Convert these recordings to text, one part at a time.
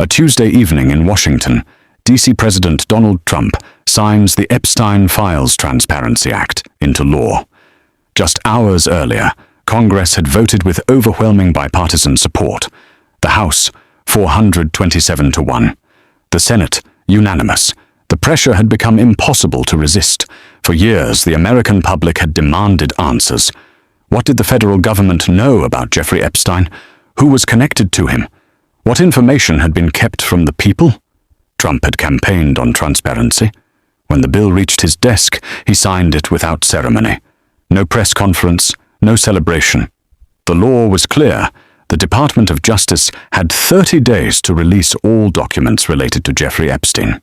A Tuesday evening in Washington, D.C. President Donald Trump signs the Epstein Files Transparency Act into law. Just hours earlier, Congress had voted with overwhelming bipartisan support. The House, 427-1. The Senate, unanimous. The pressure had become impossible to resist. For years, the American public had demanded answers. What did the federal government know about Jeffrey Epstein? Who was connected to him? What information had been kept from the people? Trump had campaigned on transparency. When the bill reached his desk, he signed it without ceremony. No press conference, no celebration. The law was clear. The Department of Justice had 30 days to release all documents related to Jeffrey Epstein.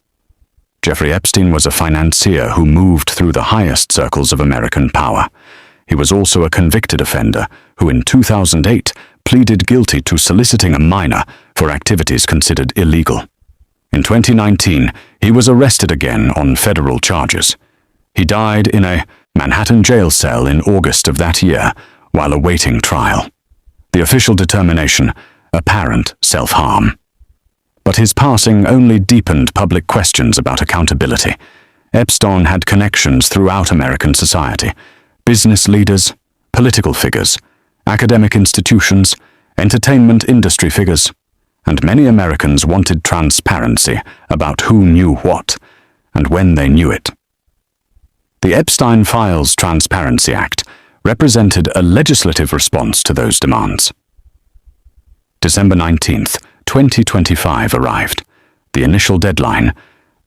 Jeffrey Epstein was a financier who moved through the highest circles of American power. He was also a convicted offender who in 2008 pleaded guilty to soliciting a minor for activities considered illegal. In 2019, he was arrested again on federal charges. He died in a Manhattan jail cell in August of that year while awaiting trial. The official determination, apparent self-harm. But his passing only deepened public questions about accountability. Epstein had connections throughout American society. Business leaders, political figures, academic institutions, entertainment industry figures, and many Americans wanted transparency about who knew what and when they knew it. The Epstein Files Transparency Act represented a legislative response to those demands. December 19th, 2025 arrived. The initial deadline.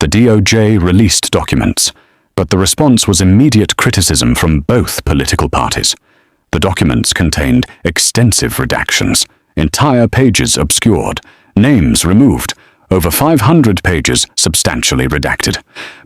The DOJ released documents, but the response was immediate criticism from both political parties. The documents contained extensive redactions, entire pages obscured, names removed, over 500 pages substantially redacted.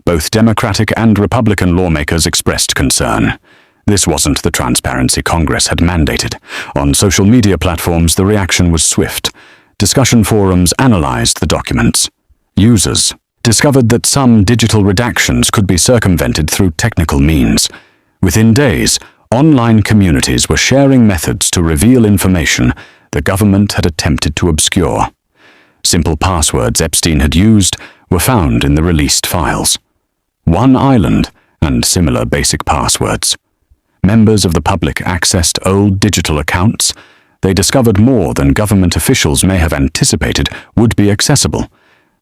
Both Democratic and Republican lawmakers expressed concern. This wasn't the transparency Congress had mandated. On social media platforms, the reaction was swift. Discussion forums analyzed the documents. Users discovered that some digital redactions could be circumvented through technical means. Within days, online communities were sharing methods to reveal information the government had attempted to obscure. Simple passwords Epstein had used were found in the released files. One Island and similar basic passwords. Members of the public accessed old digital accounts. They discovered more than government officials may have anticipated would be accessible.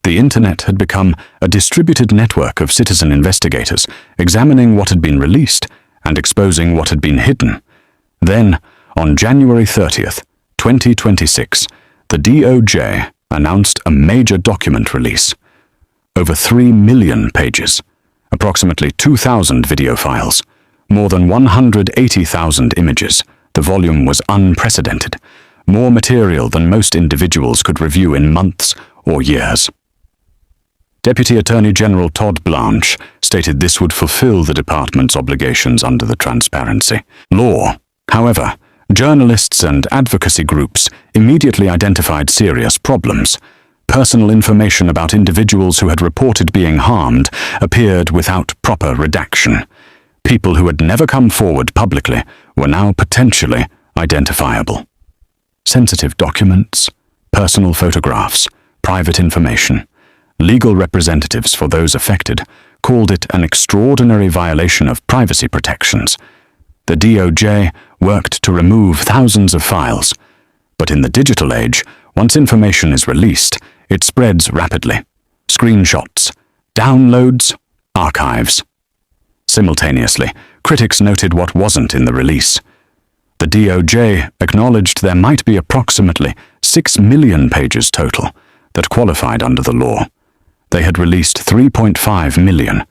The internet had become a distributed network of citizen investigators, examining what had been released and exposing what had been hidden. Then, on January 30th, 2026, the DOJ announced a major document release. Over 3 million pages, approximately 2,000 video files, more than 180,000 images. The volume was unprecedented, more material than most individuals could review in months or years. Deputy Attorney General Todd Blanche stated this would fulfill the department's obligations under the transparency law. However, journalists and advocacy groups immediately identified serious problems. Personal information about individuals who had reported being harmed appeared without proper redaction. People who had never come forward publicly were now potentially identifiable. Sensitive documents, personal photographs, private information. Legal representatives for those affected called it an extraordinary violation of privacy protections. The DOJ worked to remove thousands of files, but in the digital age, once information is released, it spreads rapidly. Screenshots, downloads, archives. Simultaneously, critics noted what wasn't in the release. The DOJ acknowledged there might be approximately 6 million pages total that qualified under the law. They had released 3.5 million.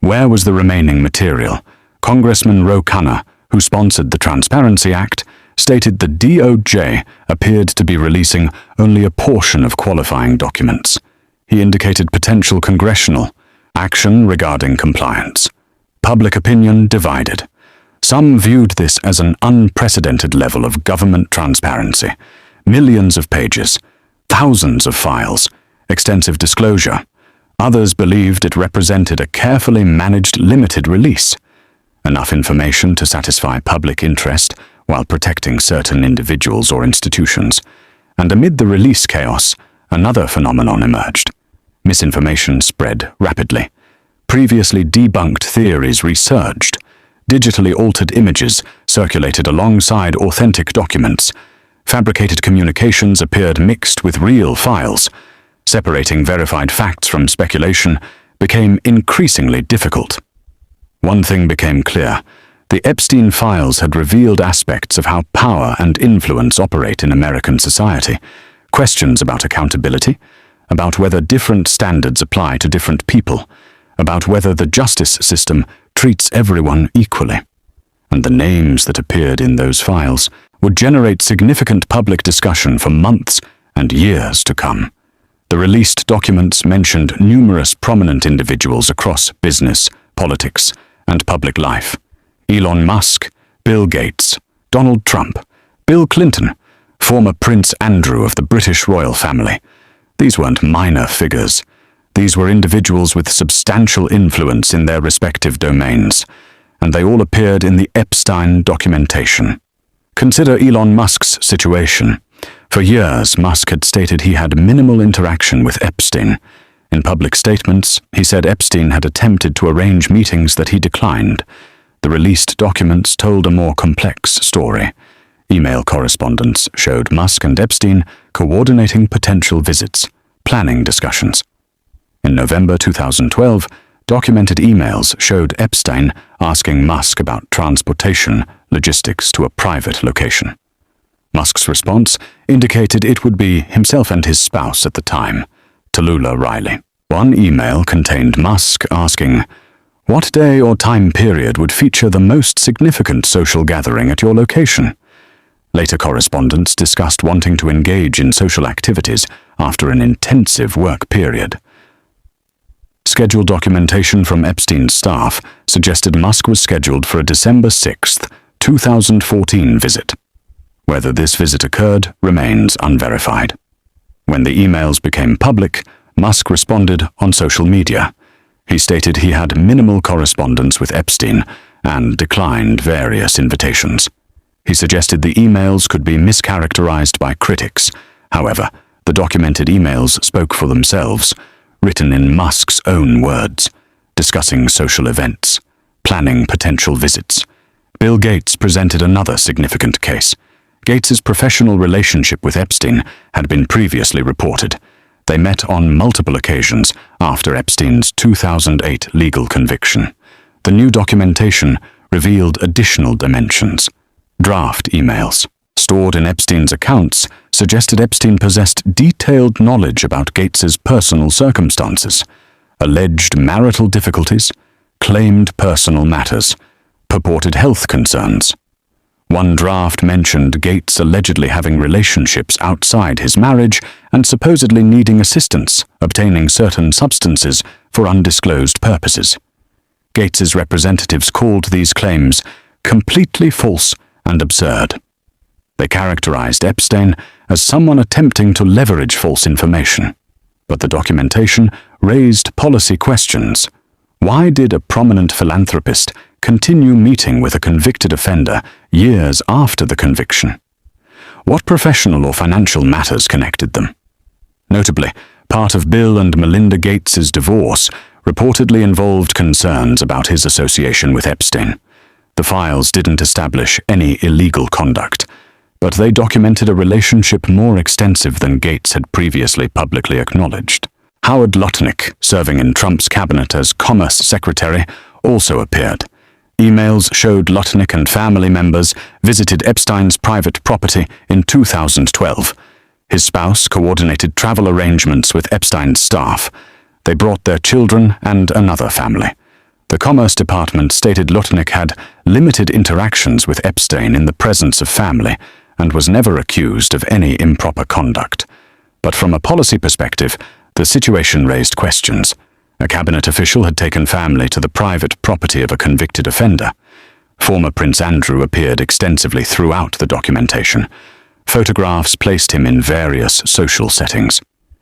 Where was the remaining material? Congressman Ro Khanna, who sponsored the Transparency Act, stated the DOJ appeared to be releasing only a portion of qualifying documents. He indicated potential congressional action regarding compliance. Public opinion divided. Some viewed this as an unprecedented level of government transparency. Millions of pages, thousands of files, extensive disclosure. Others believed it represented a carefully managed limited release. Enough information to satisfy public interest while protecting certain individuals or institutions. And amid the release chaos, Another phenomenon emerged. Misinformation spread rapidly. Previously debunked theories resurged. Digitally altered images circulated alongside authentic documents. Fabricated communications appeared mixed with real files. Separating verified facts from speculation became increasingly difficult. One thing became clear. The Epstein files had revealed aspects of how power and influence operate in American society. Questions about accountability, about whether different standards apply to different people, about whether the justice system treats everyone equally. And the names that appeared in those files would generate significant public discussion for months and years to come. The released documents mentioned numerous prominent individuals across business, politics, and public life. Elon Musk, Bill Gates, Donald Trump, Bill Clinton, former Prince Andrew of the British royal family. These weren't minor figures. These were individuals with substantial influence in their respective domains, and they all appeared in the Epstein documentation. Consider Elon Musk's situation. For years, Musk had stated he had minimal interaction with Epstein. In public statements, he said Epstein had attempted to arrange meetings that he declined. The released documents told a more complex story. Email correspondence showed Musk and Epstein coordinating potential visits, planning discussions. In November 2012, documented emails showed Epstein asking Musk about transportation logistics to a private location. Musk's response indicated it would be himself and his spouse at the time, Tallulah Riley. One email contained Musk asking, "What day or time period would feature the most significant social gathering at your location?" Later correspondence discussed wanting to engage in social activities after an intensive work period. Scheduled documentation from Epstein's staff suggested Musk was scheduled for a December 6, 2014 visit. Whether this visit occurred remains unverified. When the emails became public, Musk responded on social media. He stated he had minimal correspondence with Epstein and declined various invitations. He suggested the emails could be mischaracterized by critics. However, the documented emails spoke for themselves, written in Musk's own words, discussing social events, planning potential visits. Bill Gates presented another significant case. Gates's professional relationship with Epstein had been previously reported. They met on multiple occasions after Epstein's 2008 legal conviction. The new documentation revealed additional dimensions. Draft emails, stored in Epstein's accounts, suggested Epstein possessed detailed knowledge about Gates's personal circumstances, alleged marital difficulties, claimed personal matters, purported health concerns. One draft mentioned Gates allegedly having relationships outside his marriage and supposedly needing assistance obtaining certain substances for undisclosed purposes. Gates's representatives called these claims completely false and absurd. They characterized Epstein as someone attempting to leverage false information. But the documentation raised policy questions. Why did a prominent philanthropist continue meeting with a convicted offender years after the conviction? What professional or financial matters connected them? Notably, part of Bill and Melinda Gates's divorce reportedly involved concerns about his association with Epstein. The files didn't establish any illegal conduct, but they documented a relationship more extensive than Gates had previously publicly acknowledged. Howard Lutnick, serving in Trump's cabinet as Commerce Secretary, also appeared. Emails showed Lutnick and family members visited Epstein's private property in 2012. His spouse coordinated travel arrangements with Epstein's staff. They brought their children and another family. The Commerce Department stated Lutnick had limited interactions with Epstein in the presence of family and was never accused of any improper conduct. But from a policy perspective, the situation raised questions. A cabinet official had taken family to the private property of a convicted offender. Former Prince Andrew appeared extensively throughout the documentation. Photographs placed him in various social settings.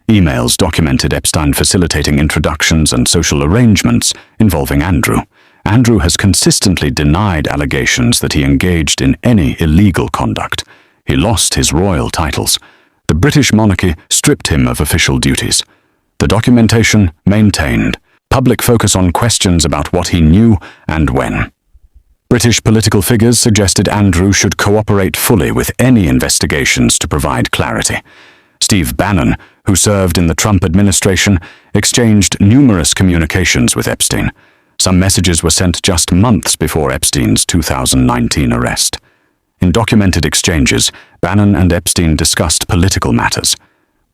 Emails documented Epstein facilitating introductions and social arrangements involving Andrew. Andrew has consistently denied allegations that he engaged in any illegal conduct. He lost his royal titles. The British monarchy stripped him of official duties. The documentation maintained public focus on questions about what he knew and when. British political figures suggested Andrew should cooperate fully with any investigations to provide clarity. Steve Bannon, who served in the Trump administration, exchanged numerous communications with Epstein. Some messages were sent just months before Epstein's 2019 arrest. In documented exchanges, Bannon and Epstein discussed political matters.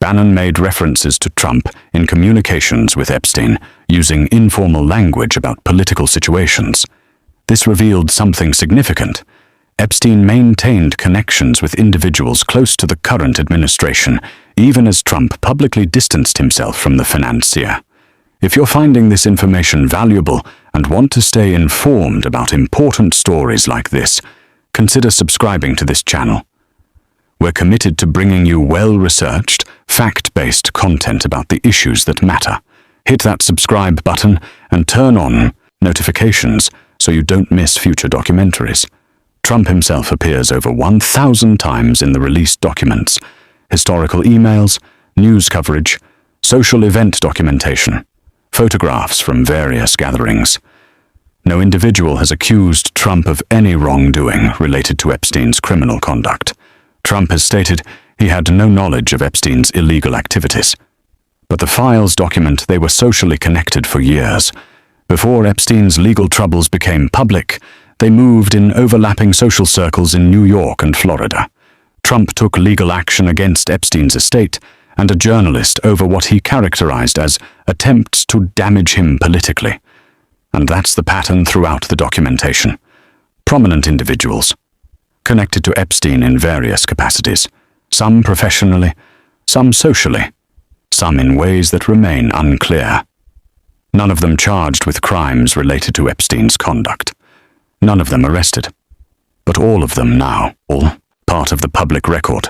Bannon made references to Trump in communications with Epstein, using informal language about political situations. This revealed something significant. Epstein maintained connections with individuals close to the current administration, even as Trump publicly distanced himself from the financier. If you're finding this information valuable and want to stay informed about important stories like this, consider subscribing to this channel. We're committed to bringing you well-researched, fact-based content about the issues that matter. Hit that subscribe button and turn on notifications so you don't miss future documentaries. Trump himself appears over 1,000 times in the released documents, historical emails, news coverage, social event documentation, photographs from various gatherings. No individual has accused Trump of any wrongdoing related to Epstein's criminal conduct. Trump has stated he had no knowledge of Epstein's illegal activities. But the files document they were socially connected for years. Before Epstein's legal troubles became public, they moved in overlapping social circles in New York and Florida. Trump took legal action against Epstein's estate and a journalist over what he characterized as attempts to damage him politically. And that's the pattern throughout the documentation. Prominent individuals, connected to Epstein in various capacities, some professionally, some socially, some in ways that remain unclear. None of them charged with crimes related to Epstein's conduct. None of them arrested. But all of them now, all part of the public record.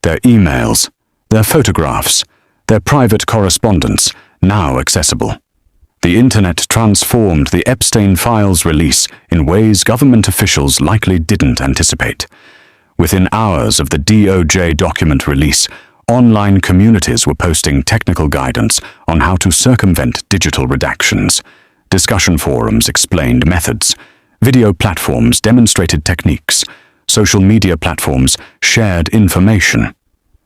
Their emails, their photographs, their private correspondence, now accessible. The internet transformed the Epstein files release in ways government officials likely didn't anticipate. Within hours of the DOJ document release, online communities were posting technical guidance on how to circumvent digital redactions. Discussion forums explained methods. Video platforms demonstrated techniques. Social media platforms shared information.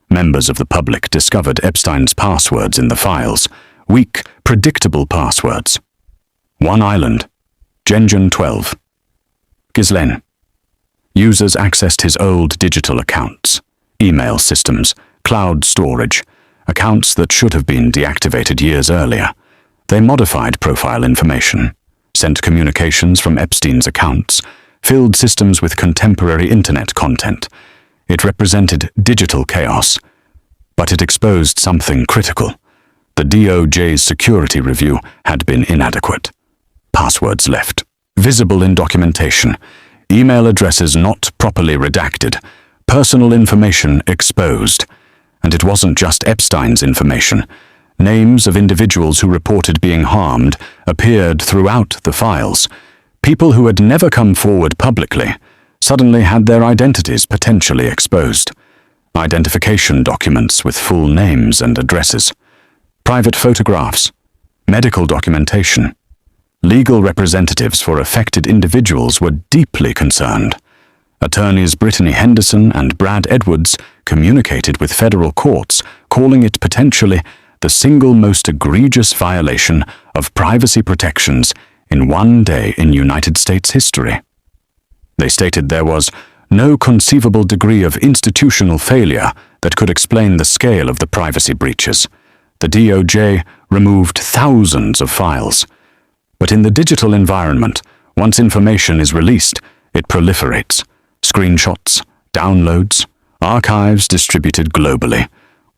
Members of the public discovered Epstein's passwords in the files. Weak, predictable passwords. One Island, Gengen 12. Ghislaine. Users accessed his old digital accounts, email systems, cloud storage, accounts that should have been deactivated years earlier. They modified profile information, sent communications from Epstein's accounts, filled systems with contemporary internet content. It represented digital chaos, but it exposed something critical. The DOJ's security review had been inadequate. Passwords left, visible in documentation, email addresses not properly redacted, personal information exposed. And it wasn't just Epstein's information. Names of individuals who reported being harmed appeared throughout the files. People who had never come forward publicly suddenly had their identities potentially exposed. Identification documents with full names and addresses. Private photographs, medical documentation. Legal representatives for affected individuals were deeply concerned. Attorneys Brittany Henderson and Brad Edwards communicated with federal courts, calling it potentially the single most egregious violation of privacy protections in one day in United States history. They stated there was no conceivable degree of institutional failure that could explain the scale of the privacy breaches. The DOJ removed thousands of files. But in the digital environment, once information is released, it proliferates. Screenshots, downloads, archives distributed globally.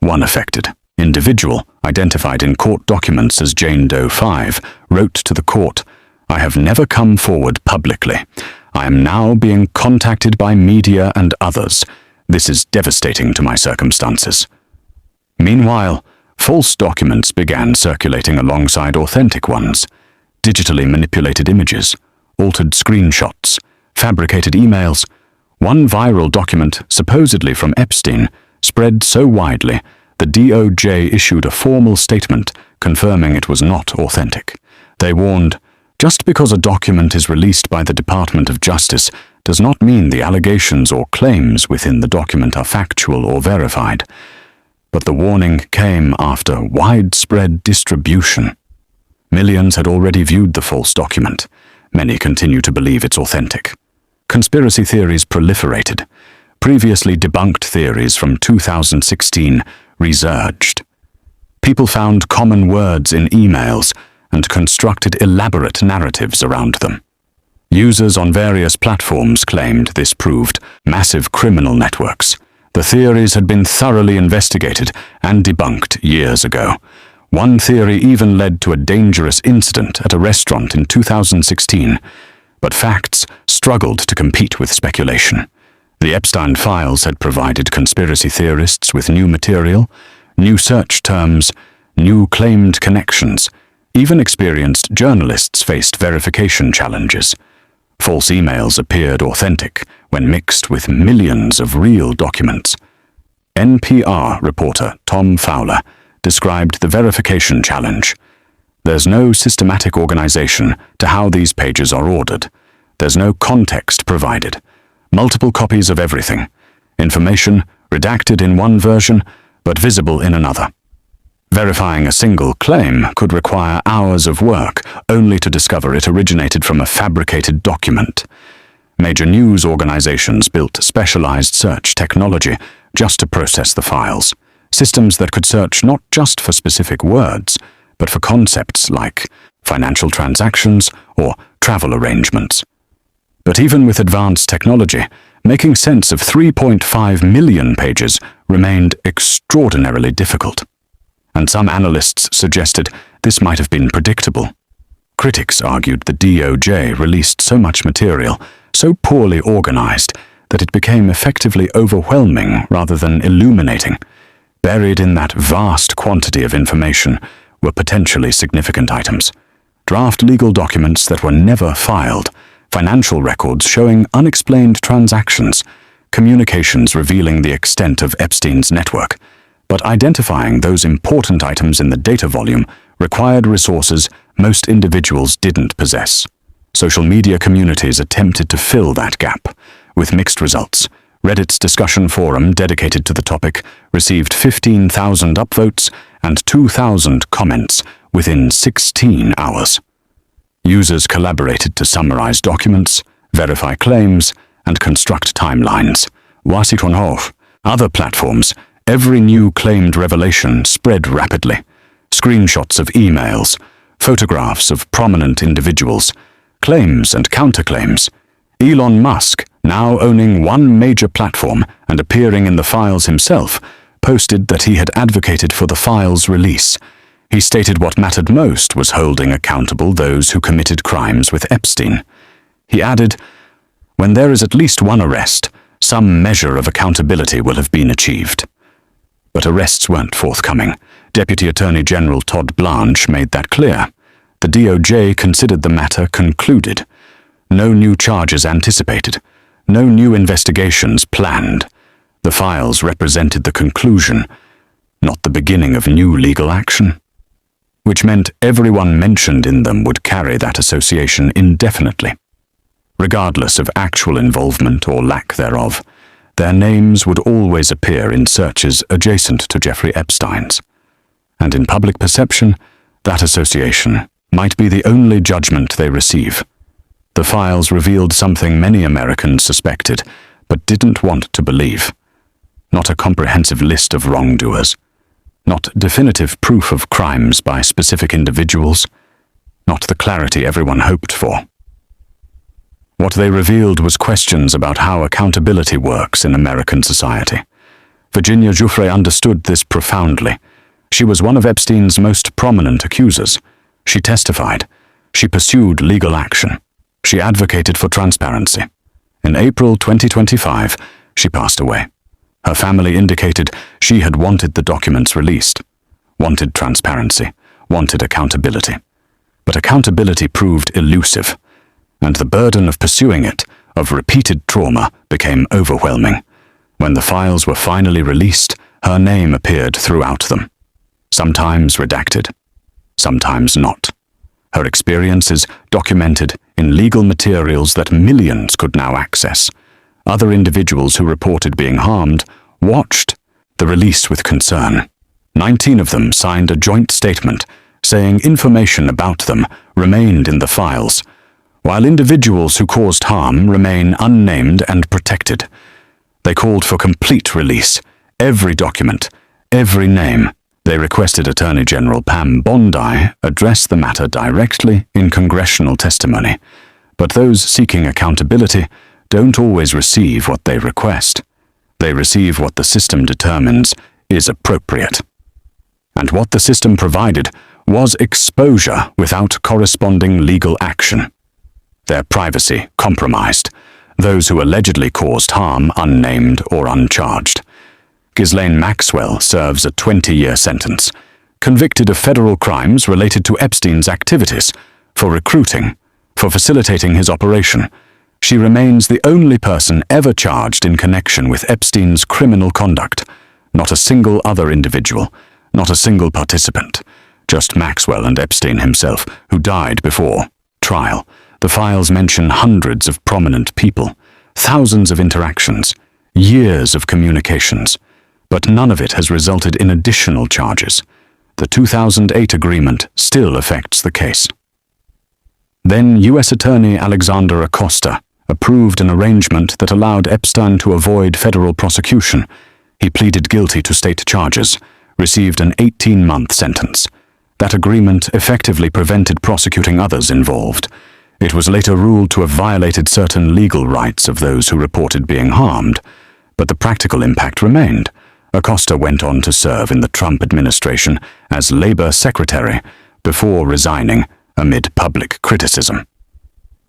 One affected individual, identified in court documents as Jane Doe 5, wrote to the court, "I have never come forward publicly. I am now being contacted by media and others. This is devastating to my circumstances." Meanwhile, false documents began circulating alongside authentic ones. Digitally manipulated images, altered screenshots, fabricated emails. One viral document, supposedly from Epstein, spread so widely, the DOJ issued a formal statement confirming it was not authentic. They warned, "Just because a document is released by the Department of Justice does not mean the allegations or claims within the document are factual or verified." But the warning came after widespread distribution. Millions had already viewed the false document. Many continue to believe it's authentic. Conspiracy theories proliferated. Previously debunked theories from 2016 resurged. People found common words in emails and constructed elaborate narratives around them. Users on various platforms claimed this proved massive criminal networks. The theories had been thoroughly investigated and debunked years ago. One theory even led to a dangerous incident at a restaurant in 2016, but facts struggled to compete with speculation. The Epstein files had provided conspiracy theorists with new material, new search terms, new claimed connections. Even experienced journalists faced verification challenges. False emails appeared authentic when mixed with millions of real documents. NPR reporter Tom Fowler described the verification challenge. "There's no systematic organization to how these pages are ordered. There's no context provided. Multiple copies of everything. Information redacted in one version, but visible in another. Verifying a single claim could require hours of work, only to discover it originated from a fabricated document." Major news organizations built specialized search technology just to process the files, systems that could search not just for specific words, but for concepts like financial transactions or travel arrangements. But even with advanced technology, making sense of 3.5 million pages remained extraordinarily difficult. And some analysts suggested this might have been predictable. Critics argued the DOJ released so much material, so poorly organized, that it became effectively overwhelming rather than illuminating. Buried in that vast quantity of information were potentially significant items. Draft legal documents that were never filed, financial records showing unexplained transactions, communications revealing the extent of Epstein's network. But identifying those important items in the data volume required resources most individuals didn't possess. Social media communities attempted to fill that gap, with mixed results. Reddit's discussion forum dedicated to the topic received 15,000 upvotes and 2,000 comments within 16 hours. Users collaborated to summarize documents, verify claims, and construct timelines. Other platforms, every new claimed revelation spread rapidly. Screenshots of emails, photographs of prominent individuals, claims and counterclaims. Elon Musk, now owning one major platform and appearing in the files himself, posted that he had advocated for the files' release. He stated what mattered most was holding accountable those who committed crimes with Epstein. He added, "When there is at least one arrest, some measure of accountability will have been achieved." But arrests weren't forthcoming. Deputy Attorney General Todd Blanche made that clear. The DOJ considered the matter concluded. No new charges anticipated. No new investigations planned. The files represented the conclusion, not the beginning of new legal action. Which meant everyone mentioned in them would carry that association indefinitely. Regardless of actual involvement or lack thereof, their names would always appear in searches adjacent to Jeffrey Epstein's. And in public perception, that association might be the only judgment they receive. The files revealed something many Americans suspected, but didn't want to believe. Not a comprehensive list of wrongdoers. Not definitive proof of crimes by specific individuals. Not the clarity everyone hoped for. What they revealed was questions about how accountability works in American society. Virginia Giuffre understood this profoundly. She was one of Epstein's most prominent accusers. She testified. She pursued legal action. She advocated for transparency. In April 2025, she passed away. Her family indicated she had wanted the documents released, wanted transparency, wanted accountability. But accountability proved elusive, and the burden of pursuing it, of repeated trauma, became overwhelming. When the files were finally released, her name appeared throughout them. Sometimes redacted, sometimes not. Her experiences documented in legal materials that millions could now access. Other individuals who reported being harmed watched the release with concern. 19 of them signed a joint statement saying information about them remained in the files, while individuals who caused harm remain unnamed and protected. They called for complete release, every document, every name. They requested Attorney General Pam Bondi address the matter directly in congressional testimony. But those seeking accountability don't always receive what they request. They receive what the system determines is appropriate. And what the system provided was exposure without corresponding legal action. Their privacy compromised, those who allegedly caused harm unnamed or uncharged. Ghislaine Maxwell serves a 20-year sentence, convicted of federal crimes related to Epstein's activities, for recruiting, for facilitating his operation. She remains the only person ever charged in connection with Epstein's criminal conduct. Not a single other individual, not a single participant. Just Maxwell and Epstein himself, who died before trial. The files mention hundreds of prominent people, thousands of interactions, years of communications. But none of it has resulted in additional charges. The 2008 agreement still affects the case. Then U.S. Attorney Alexander Acosta approved an arrangement that allowed Epstein to avoid federal prosecution. He pleaded guilty to state charges, received an 18-month sentence. That agreement effectively prevented prosecuting others involved. It was later ruled to have violated certain legal rights of those who reported being harmed, but the practical impact remained. Acosta went on to serve in the Trump administration as Labor Secretary before resigning amid public criticism.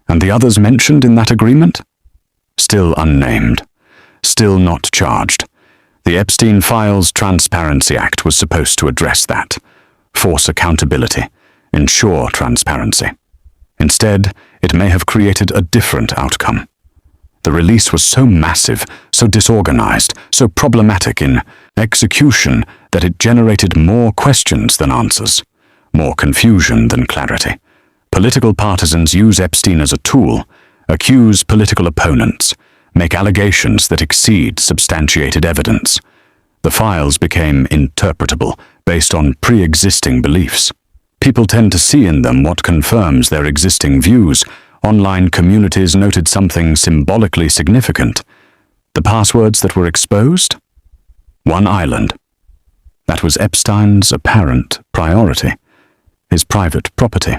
And the others mentioned in that agreement? Still unnamed, still not charged. The Epstein Files Transparency Act was supposed to address that, force accountability, ensure transparency. Instead, it may have created a different outcome. The release was so massive, so disorganized, so problematic in execution that it generated more questions than answers, more confusion than clarity. Political partisans use Epstein as a tool, accuse political opponents, make allegations that exceed substantiated evidence. The files became interpretable based on pre-existing beliefs. People tend to see in them what confirms their existing views. Online communities noted something symbolically significant. The passwords that were exposed? One island. That was Epstein's apparent priority, his private property.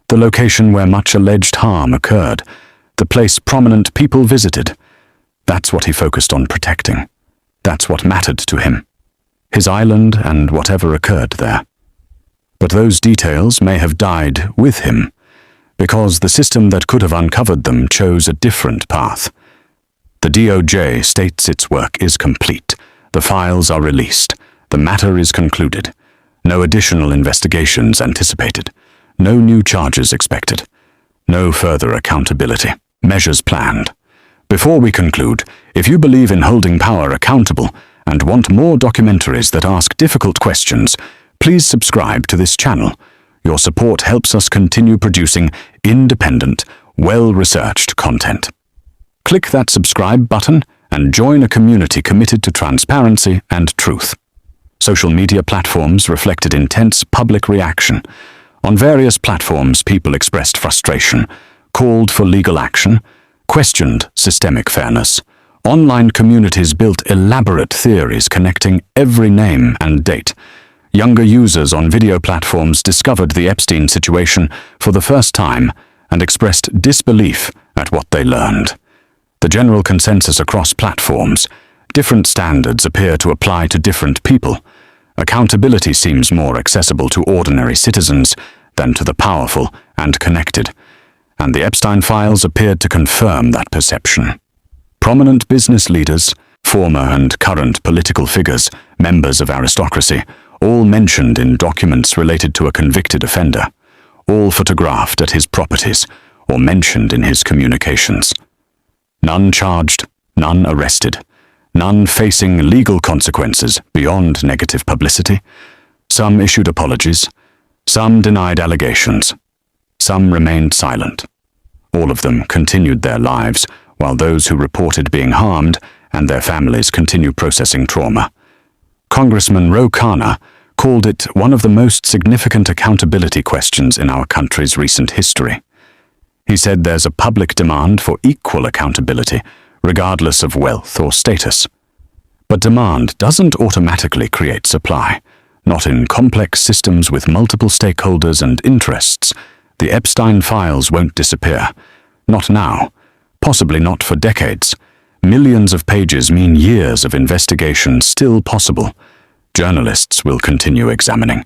The location where much alleged harm occurred, the place prominent people visited. That's what he focused on protecting. That's what mattered to him. His island and whatever occurred there. But those details may have died with him, because the system that could have uncovered them chose a different path. The DOJ states its work is complete. The files are released. The matter is concluded. No additional investigations anticipated. No new charges expected. No further accountability. Measures planned. Before we conclude, if you believe in holding power accountable and want more documentaries that ask difficult questions, please subscribe to this channel. Your support helps us continue producing independent, well-researched content. Click that subscribe button and join a community committed to transparency and truth. Social media platforms reflected intense public reaction. On various platforms, people expressed frustration, called for legal action, questioned systemic fairness. Online communities built elaborate theories connecting every name and date. Younger users on video platforms discovered the Epstein situation for the first time and expressed disbelief at what they learned. The general consensus across platforms: different standards appear to apply to different people. Accountability seems more accessible to ordinary citizens than to the powerful and connected, and the Epstein files appeared to confirm that perception. Prominent business leaders, former and current political figures, members of aristocracy, all mentioned in documents related to a convicted offender, all photographed at his properties or mentioned in his communications. None charged, none arrested, none facing legal consequences beyond negative publicity. Some issued apologies, some denied allegations, some remained silent. All of them continued their lives, while those who reported being harmed and their families continue processing trauma. Congressman Ro Khanna called it one of the most significant accountability questions in our country's recent history. He said there's a public demand for equal accountability, regardless of wealth or status. But demand doesn't automatically create supply. Not in complex systems with multiple stakeholders and interests. The Epstein files won't disappear. Not now. Possibly not for decades. Millions of pages mean years of investigation still possible. Journalists will continue examining.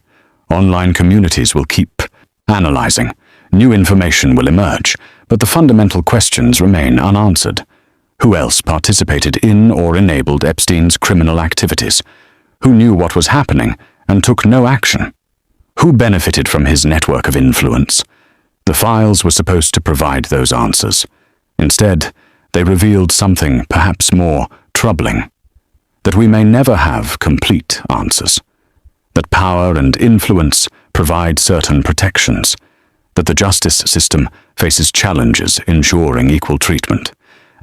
Online communities will keep analyzing. New information will emerge, but the fundamental questions remain unanswered. Who else participated in or enabled Epstein's criminal activities? Who knew what was happening and took no action? Who benefited from his network of influence? The files were supposed to provide those answers. Instead, they revealed something perhaps more troubling. That we may never have complete answers. That power and influence provide certain protections. That the justice system faces challenges ensuring equal treatment.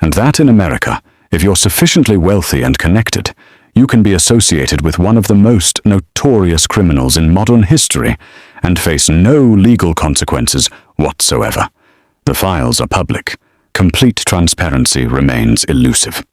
And that in America, if you're sufficiently wealthy and connected, you can be associated with one of the most notorious criminals in modern history and face no legal consequences whatsoever. The files are public. Complete transparency remains elusive.